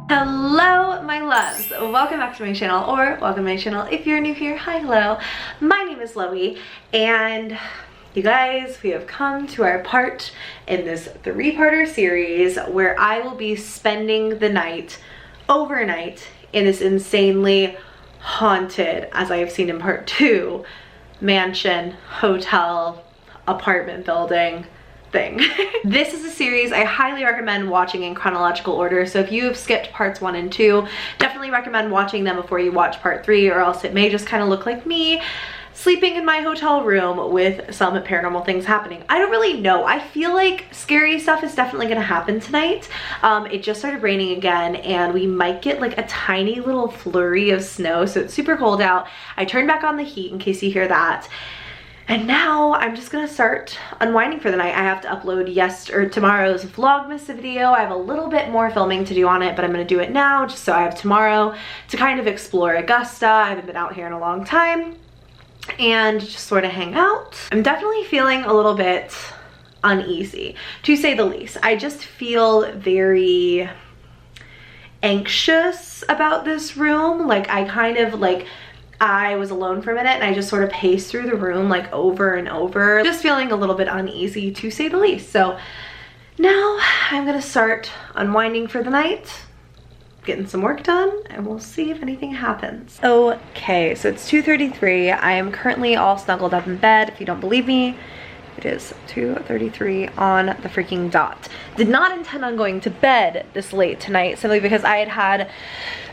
Hello my loves, welcome back to my channel, or welcome to my channel if you're new here. Hi, hello, my name is Loey, and you guys, we have come to our part in this three-parter series where I will be spending the night overnight in this insanely haunted, as I have seen in part 2, mansion, hotel, apartment building thing. This is a series I highly recommend watching in chronological order, so if you have skipped parts 1 and 2, definitely recommend watching them before you watch part 3, or else it may just kind of look like me sleeping in my hotel room with some paranormal things happening. I don't really know. I feel like scary stuff is definitely gonna happen tonight. It just started raining again, and we might get like a tiny little flurry of snow, so it's super cold out. I turned back on the heat in case you hear that. And now I'm just gonna start unwinding for the night. I have to upload tomorrow's Vlogmas video. I have a little bit more filming to do on it, but I'm gonna do it now just so I have tomorrow to kind of explore Augusta. I haven't been out here in a long time, and just sort of hang out. I'm definitely feeling a little bit uneasy, to say the least. I just feel very anxious about this room. Like I was alone for a minute and I just sort of paced through the room like over and over, just feeling a little bit uneasy, to say the least. So now I'm gonna start unwinding for the night, getting some work done, and we'll see if anything happens. Okay, so it's 2:33. I am currently all snuggled up in bed. If you don't believe me, it is 2:33 on the freaking dot. Did not intend on going to bed this late tonight, simply because I had had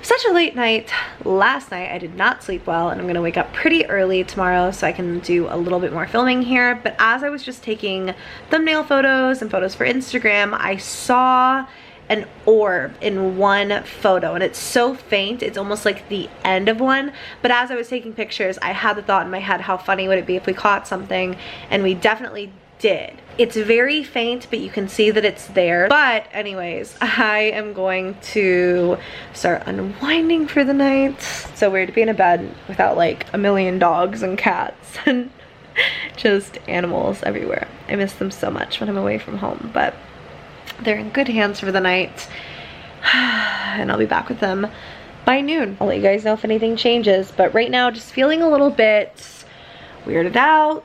such a late night last night. I did not sleep well, and I'm gonna wake up pretty early tomorrow so I can do a little bit more filming here. But as I was just taking thumbnail photos and photos for Instagram, I saw an orb in one photo, and it's so faint, it's almost like the end of one. But as I was taking pictures, I had the thought in my head, how funny would it be if we caught something? And we definitely did. It's very faint, but you can see that it's there. But anyways, I am going to start unwinding for the night. It's so weird to be in a bed without like a million dogs and cats and just animals everywhere. I miss them so much when I'm away from home, but they're in good hands for the night, and I'll be back with them by noon. I'll let you guys know if anything changes, but right now just feeling a little bit weirded out,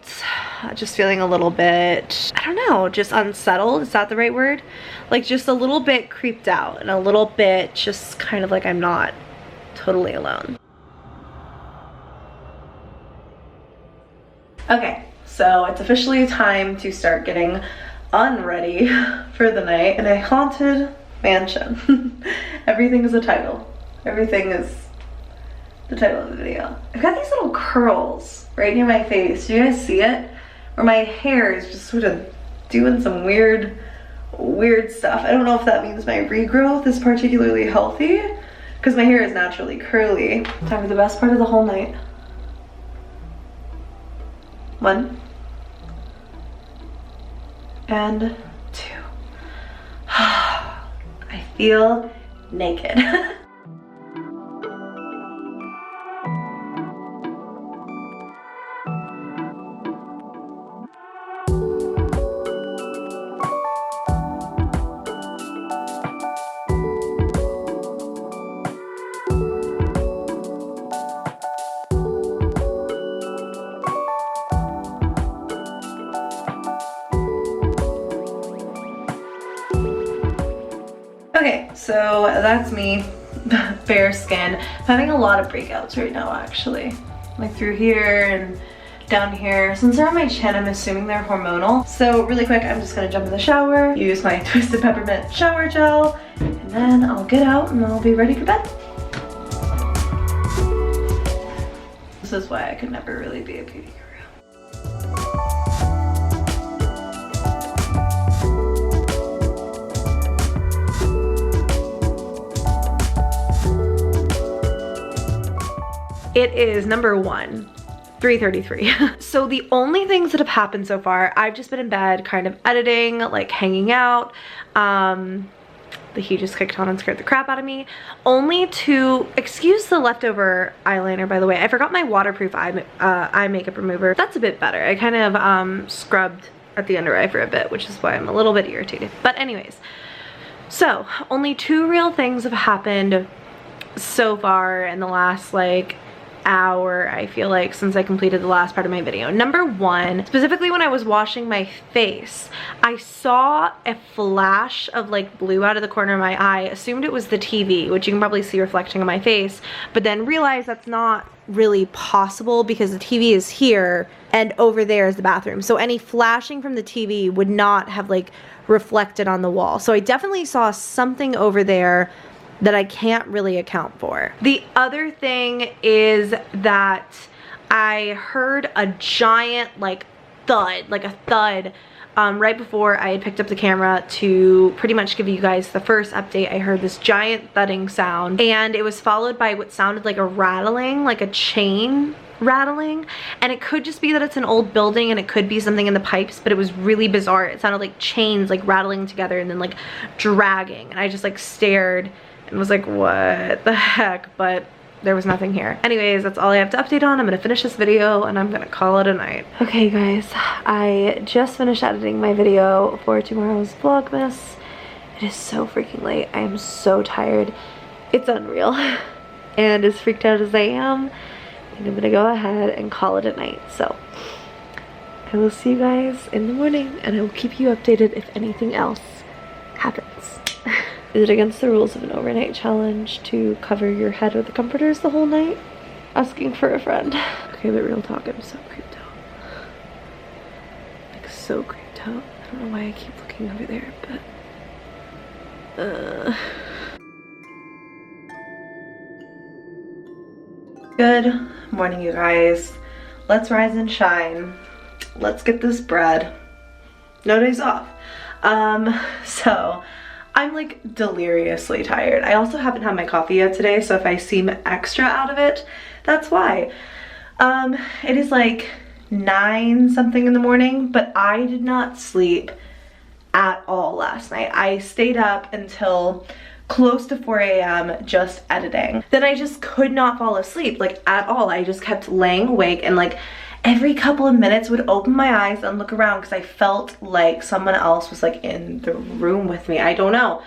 just feeling a little bit, I don't know, just unsettled. Is that the right word? Like just a little bit creeped out, and a little bit just kind of like I'm not totally alone. Okay, so it's officially time to start getting unready for the night in a haunted mansion. Everything is a title. Everything is the title of the video. I've got these little curls right near my face. Do you guys see it? Where my hair is just sort of doing some weird stuff. I don't know if that means my regrowth is particularly healthy, because my hair is naturally curly. Time for the best part of the whole night. 1 and 2. I feel naked. Okay, so that's me, bare skin. I'm having a lot of breakouts right now, actually. Like through here and down here. Since they're on my chin, I'm assuming they're hormonal. So really quick, I'm just gonna jump in the shower, use my Twisted Peppermint shower gel, and then I'll get out and I'll be ready for bed. This is why I could never really be a beauty guru. It is number 1, 3:33. So the only things that have happened so far, I've just been in bed kind of editing, like hanging out. The heat just kicked on and scared the crap out of me. Only to, excuse the leftover eyeliner, by the way, I forgot my waterproof eye makeup remover. That's a bit better. I kind of scrubbed at the under eye for a bit, which is why I'm a little bit irritated. But anyways, So, only 2 real things have happened so far in the last like hour, I feel like, since I completed the last part of my video. Number 1, specifically when I was washing my face, I saw a flash of like blue out of the corner of my eye, assumed it was the TV, which you can probably see reflecting on my face, but then realized that's not really possible because the TV is here and over there is the bathroom. So any flashing from the TV would not have like reflected on the wall. So I definitely saw something over there that I can't really account for. The other thing is that I heard a giant like thud, right before I had picked up the camera to pretty much give you guys the first update. I heard this giant thudding sound, and it was followed by what sounded like a rattling, like a chain rattling, and it could just be that it's an old building and it could be something in the pipes, but it was really bizarre. It sounded like chains like rattling together and then like dragging, and I just like stared and was like, what the heck? But there was nothing here. Anyways, that's all I have to update on. I'm gonna finish this video and I'm gonna call it a night. Okay guys, I just finished editing my video for tomorrow's Vlogmas. It is so freaking late. I am so tired. It's unreal. And as freaked out as I am, I'm gonna go ahead and call it a night. So I will see you guys in the morning and I will keep you updated if anything else happens. Is it against the rules of an overnight challenge to cover your head with the comforters the whole night? Asking for a friend. Okay, but real talk, I'm so creeped out. Like, so creeped out. I don't know why I keep looking over there, but... Good morning, you guys. Let's rise and shine. Let's get this bread. No days off. So... I'm like deliriously tired. I also haven't had my coffee yet today, so if I seem extra out of it, that's why. It is like 9 something in the morning, but I did not sleep at all last night. I stayed up until close to 4 a.m. just editing. Then I just could not fall asleep, like at all. I just kept laying awake and like every couple of minutes would open my eyes and look around because I felt like someone else was like in the room with me. I don't know.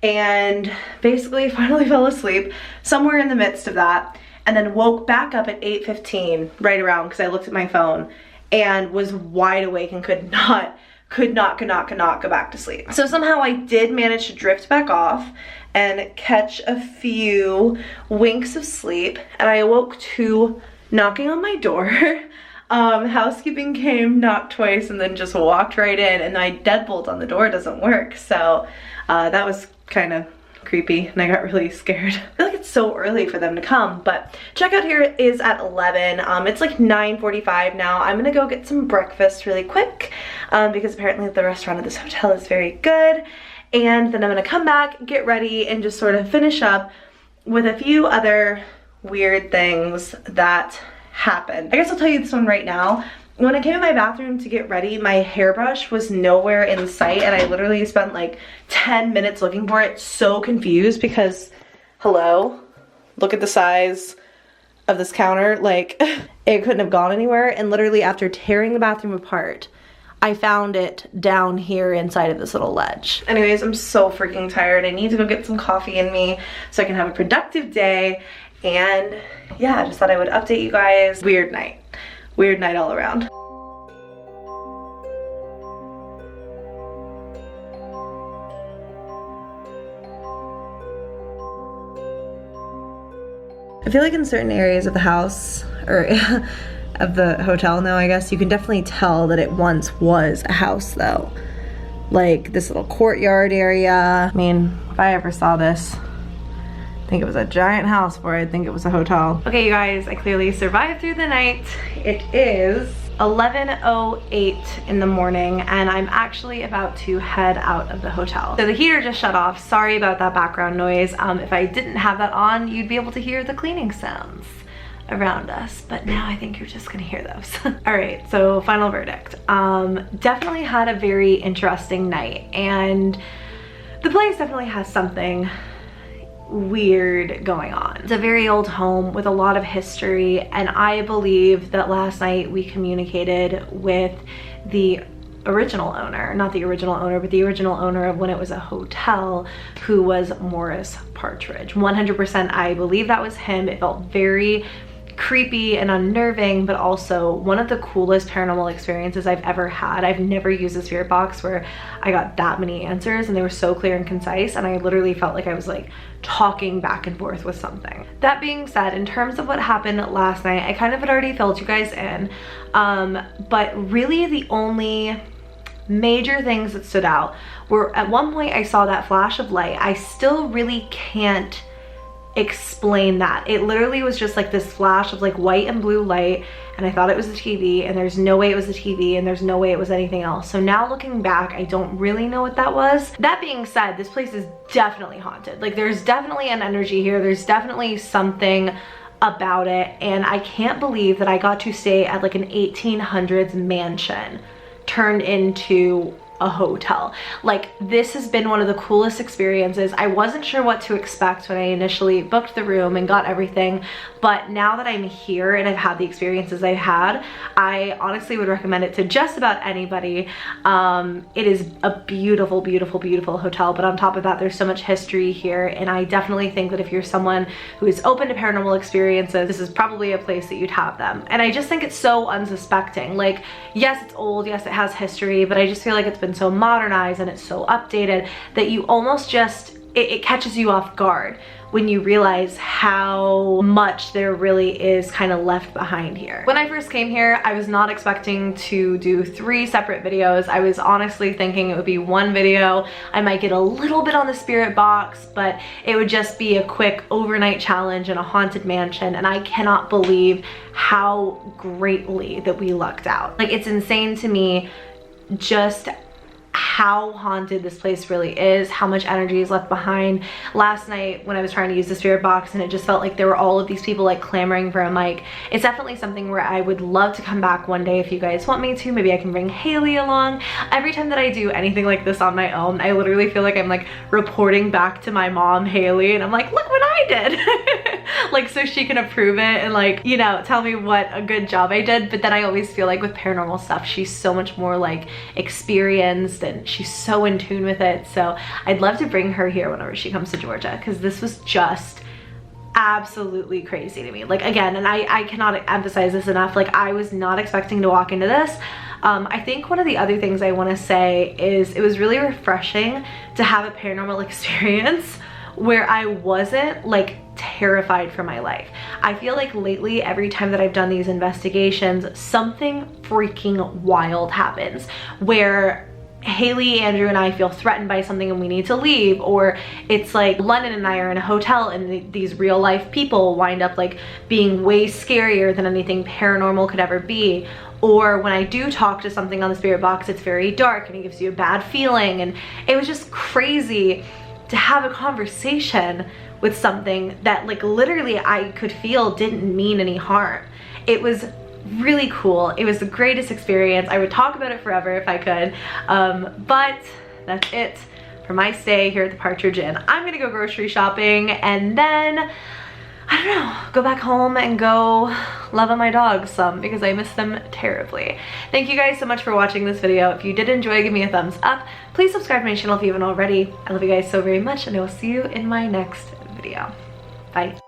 And basically finally fell asleep somewhere in the midst of that, and then woke back up at 8:15 right around because I looked at my phone and was wide awake and could not go back to sleep. So somehow I did manage to drift back off and catch a few winks of sleep, and I awoke to knocking on my door. Housekeeping came, knocked twice, and then just walked right in, and my deadbolt on the door doesn't work. So that was kind of creepy and I got really scared. I feel like it's so early for them to come, but checkout here is at 11. It's like 9:45 now. I'm gonna go get some breakfast really quick because apparently the restaurant at this hotel is very good, and then I'm gonna come back, get ready, and just sort of finish up with a few other weird things that happened. I guess I'll tell you this one right now. When I came in my bathroom to get ready, my hairbrush was nowhere in sight, and I literally spent like 10 minutes looking for it, so confused because, hello, look at the size of this counter. Like, it couldn't have gone anywhere, and literally after tearing the bathroom apart, I found it down here inside of this little ledge. Anyways, I'm so freaking tired. I need to go get some coffee in me so I can have a productive day, and yeah, I just thought I would update you guys. Weird night all around. I feel like in certain areas of the house, or of the hotel now, I guess, you can definitely tell that it once was a house though. Like this little courtyard area. I mean, if I ever saw this, I think it was a giant house before I'd think it was a hotel. Okay, you guys, I clearly survived through the night. It is 11:08 in the morning, and I'm actually about to head out of the hotel. So the heater just shut off. Sorry about that background noise. If I didn't have that on, you'd be able to hear the cleaning sounds around us, but now I think you're just gonna hear those. All right, so final verdict. Definitely had a very interesting night, and the place definitely has something weird going on. It's a very old home with a lot of history, and I believe that last night we communicated with the original owner, not the original owner, but the original owner of when it was a hotel, who was Morris Partridge. 100% I believe that was him. It felt very creepy and unnerving, but also one of the coolest paranormal experiences I've ever had. I've never used a spirit box where I got that many answers and they were so clear and concise, and I literally felt like I was like talking back and forth with something. That being said, in terms of what happened last night, I kind of had already filled you guys in, but really the only major things that stood out were, at one point I saw that flash of light. I still really can't explain that. It literally was just like this flash of like white and blue light, and I thought it was the TV, and there's no way it was the TV, and there's no way it was anything else. So now looking back, I don't really know what that was. That being said, this place is definitely haunted. Like, there's definitely an energy here. There's definitely something about it, and I can't believe that I got to stay at like an 1800s mansion turned into a hotel. Like, this has been one of the coolest experiences. I wasn't sure what to expect when I initially booked the room and got everything, but now that I'm here and I've had the experiences I've had, I honestly would recommend it to just about anybody. It is a beautiful, beautiful, beautiful hotel, but on top of that, there's so much history here, and I definitely think that if you're someone who is open to paranormal experiences, this is probably a place that you'd have them. And I just think it's so unsuspecting. Like, yes, it's old, yes, it has history, but I just feel like it's been so modernized and it's so updated that you almost just, it catches you off guard when you realize how much there really is kind of left behind here. When I first came here, I was not expecting to do 3 separate videos. I was honestly thinking it would be 1 video. I might get a little bit on the spirit box, but it would just be a quick overnight challenge in a haunted mansion, and I cannot believe how greatly that we lucked out. Like, it's insane to me just how haunted this place really is, how much energy is left behind. Last night when I was trying to use the spirit box, and it just felt like there were all of these people like clamoring for a mic. It's definitely something where I would love to come back one day if you guys want me to. Maybe I can bring Haley along. Every time that I do anything like this on my own, I literally feel like I'm like reporting back to my mom, Haley, and I'm like, look what I did. Like, so she can approve it and like, you know, tell me what a good job I did. But then I always feel like with paranormal stuff, she's so much more like experienced and she's so in tune with it. So I'd love to bring her here whenever she comes to Georgia, because this was just absolutely crazy to me. Like, again, and I cannot emphasize this enough, like, I was not expecting to walk into this. I think one of the other things I want to say is it was really refreshing to have a paranormal experience where I wasn't like terrified for my life. I feel like lately, every time that I've done these investigations, something freaking wild happens where Haley, Andrew, and I feel threatened by something and we need to leave, or it's like London and I are in a hotel and these real life people wind up like being way scarier than anything paranormal could ever be. Or when I do talk to something on the spirit box, it's very dark and it gives you a bad feeling. And it was just crazy to have a conversation with something that like literally I could feel didn't mean any harm. It was really cool. It was the greatest experience. I would talk about it forever if I could. But that's it for my stay here at the Partridge Inn. I'm gonna go grocery shopping and then, I don't know, go back home and go love on my dogs some because I miss them terribly. Thank you guys so much for watching this video. If you did enjoy, give me a thumbs up. Please subscribe to my channel if you haven't already. I love you guys so very much, and I will see you in my next video. Bye.